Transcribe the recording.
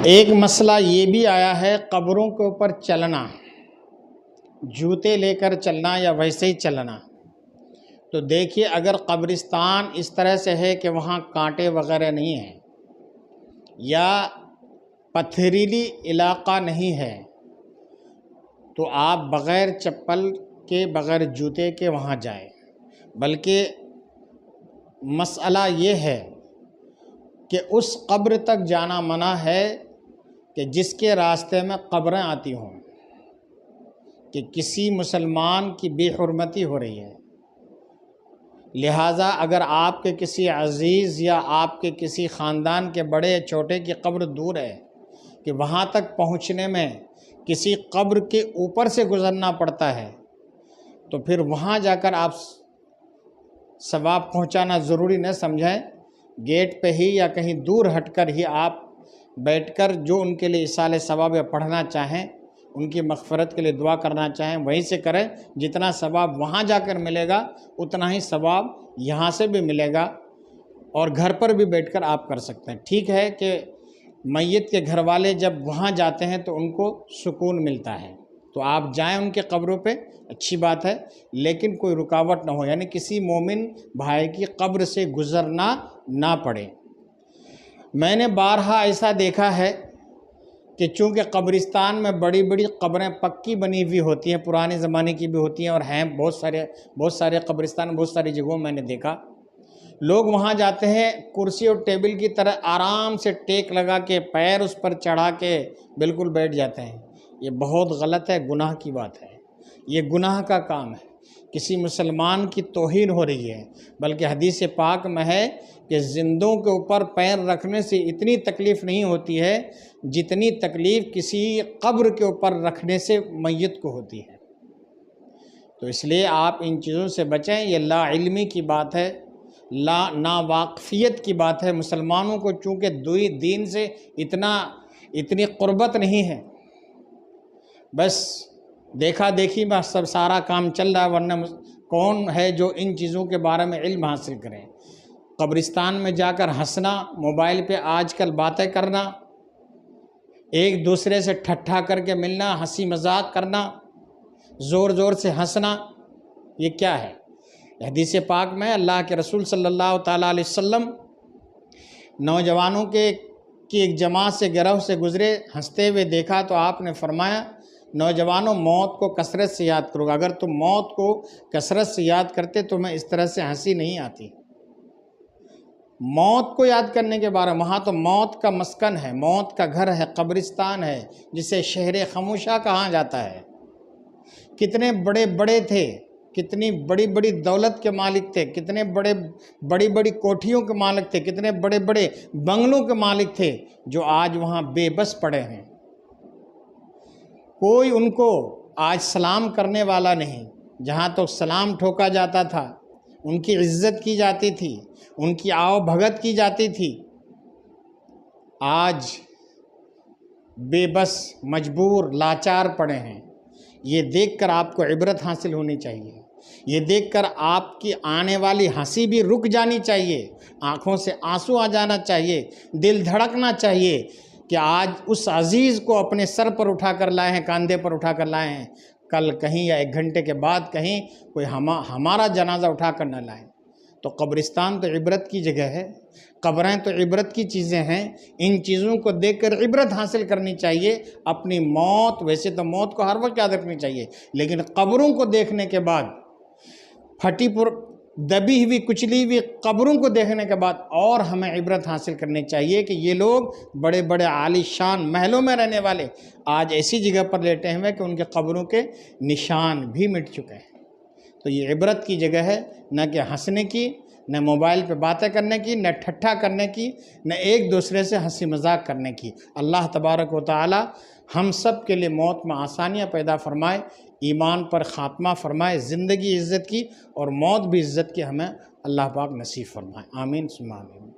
ایک مسئلہ یہ بھی آیا ہے قبروں کے اوپر چلنا، جوتے لے کر چلنا یا ویسے ہی چلنا۔ تو دیکھیے اگر قبرستان اس طرح سے ہے کہ وہاں کانٹے وغیرہ نہیں ہیں یا پتھریلی علاقہ نہیں ہے تو آپ بغیر چپل کے بغیر جوتے کے وہاں جائیں، بلکہ مسئلہ یہ ہے کہ اس قبر تک جانا منع ہے کہ جس کے راستے میں قبریں آتی ہوں، کہ کسی مسلمان کی بے حرمتی ہو رہی ہے۔ لہٰذا اگر آپ کے کسی عزیز یا آپ کے کسی خاندان کے بڑے چھوٹے کی قبر دور ہے کہ وہاں تک پہنچنے میں کسی قبر کے اوپر سے گزرنا پڑتا ہے، تو پھر وہاں جا کر آپ ثواب پہنچانا ضروری نہ سمجھیں، گیٹ پہ ہی یا کہیں دور ہٹ کر ہی آپ بیٹھ کر جو ان کے لیے ایصال ثواب یا پڑھنا چاہیں، ان کی مغفرت کے لیے دعا کرنا چاہیں وہیں سے کریں۔ جتنا ثواب وہاں جا کر ملے گا اتنا ہی ثواب یہاں سے بھی ملے گا، اور گھر پر بھی بیٹھ کر آپ کر سکتے ہیں۔ ٹھیک ہے کہ میت کے گھر والے جب وہاں جاتے ہیں تو ان کو سکون ملتا ہے، تو آپ جائیں ان کے قبروں پہ، اچھی بات ہے، لیکن کوئی رکاوٹ نہ ہو، یعنی کسی مومن بھائی کی قبر سے گزرنا نہ پڑے۔ میں نے بارہا ایسا دیکھا ہے کہ چونکہ قبرستان میں بڑی بڑی قبریں پکی بنی ہوئی ہوتی ہیں، پرانے زمانے کی بھی ہوتی ہیں، اور ہیں بہت سارے قبرستان بہت ساری جگہوں میں نے دیکھا، لوگ وہاں جاتے ہیں کرسی اور ٹیبل کی طرح آرام سے ٹیک لگا کے پیر اس پر چڑھا کے بالکل بیٹھ جاتے ہیں۔ یہ بہت غلط ہے، گناہ کی بات ہے، یہ گناہ کا کام ہے، کسی مسلمان کی توہین ہو رہی ہے۔ بلکہ حدیث پاک میں ہے کہ زندوں کے اوپر پیر رکھنے سے اتنی تکلیف نہیں ہوتی ہے جتنی تکلیف کسی قبر کے اوپر رکھنے سے میت کو ہوتی ہے۔ تو اس لیے آپ ان چیزوں سے بچیں، یہ لا علمی کی بات ہے، ناواقفیت کی بات ہے۔ مسلمانوں کو چونکہ دین سے اتنی قربت نہیں ہے، بس دیکھا دیکھی میں سب سارا کام چل رہا ہے، ورنہ کون ہے جو ان چیزوں کے بارے میں علم حاصل کریں۔ قبرستان میں جا کر ہنسنا، موبائل پہ آج کل باتیں کرنا، ایک دوسرے سے ٹھٹھا کر کے ملنا، ہنسی مذاق کرنا، زور زور سے ہنسنا، یہ کیا ہے؟ حدیث پاک میں اللہ کے رسول صلی اللہ تعالیٰ علیہ وسلم نوجوانوں کی ایک جماعت سے گروہ سے گزرے، ہنستے ہوئے دیکھا تو آپ نے فرمایا، نوجوانوں موت کو کثرت سے یاد کرو گا، اگر تم موت کو کثرت سے یاد کرتے تو میں اس طرح سے ہنسی نہیں آتی۔ موت کو یاد کرنے کے بارے میں، وہاں تو موت کا مسکن ہے، موت کا گھر ہے، قبرستان ہے، جسے شہر خاموشہ کہا جاتا ہے۔ کتنے بڑے بڑے تھے، کتنی بڑی بڑی دولت کے مالک تھے، کتنے بڑی بڑی کوٹھیوں کے مالک تھے، کتنے بڑے بڑے بنگلوں کے مالک تھے، جو آج وہاں بے بس پڑے ہیں۔ کوئی ان کو آج سلام کرنے والا نہیں۔ جہاں تو سلام ٹھوکا جاتا تھا، ان کی عزت کی جاتی تھی، ان کی آؤ بھگت کی جاتی تھی، آج بے بس، مجبور، لاچار پڑے ہیں۔ یہ دیکھ کر آپ کو عبرت حاصل ہونی چاہیے، یہ دیکھ کر آپ کی آنے والی ہنسی بھی رک جانی چاہیے، آنکھوں سے آنسو آ جانا چاہیے، دل دھڑکنا چاہیے کہ آج اس عزیز کو اپنے سر پر اٹھا کر لائے ہیں، کاندھے پر اٹھا کر لائے ہیں، کل کہیں یا ایک گھنٹے کے بعد کہیں کوئی ہمارا جنازہ اٹھا کر نہ لائے۔ تو قبرستان تو عبرت کی جگہ ہے، قبریں تو عبرت کی چیزیں ہیں، ان چیزوں کو دیکھ کر عبرت حاصل کرنی چاہیے۔ اپنی موت، ویسے تو موت کو ہر وقت یاد رکھنی چاہیے، لیکن قبروں کو دیکھنے کے بعد، پھٹی دبی ہوئی کچلی ہوئی قبروں کو دیکھنے کے بعد اور ہمیں عبرت حاصل کرنی چاہیے کہ یہ لوگ بڑے بڑے عالی شان محلوں میں رہنے والے آج ایسی جگہ پر لیٹے ہوئے کہ ان کے قبروں کے نشان بھی مٹ چکے ہیں۔ تو یہ عبرت کی جگہ ہے، نہ کہ ہنسنے کی، نہ موبائل پہ باتیں کرنے کی، نہ ٹھٹھا کرنے کی، نہ ایک دوسرے سے ہنسی مذاق کرنے کی۔ اللہ تبارک و تعالی ہم سب کے لیے موت میں آسانیاں پیدا فرمائے، ایمان پر خاتمہ فرمائے، زندگی عزت کی اور موت بھی عزت کی ہمیں اللہ پاک نصیب فرمائے، آمین ثم آمین۔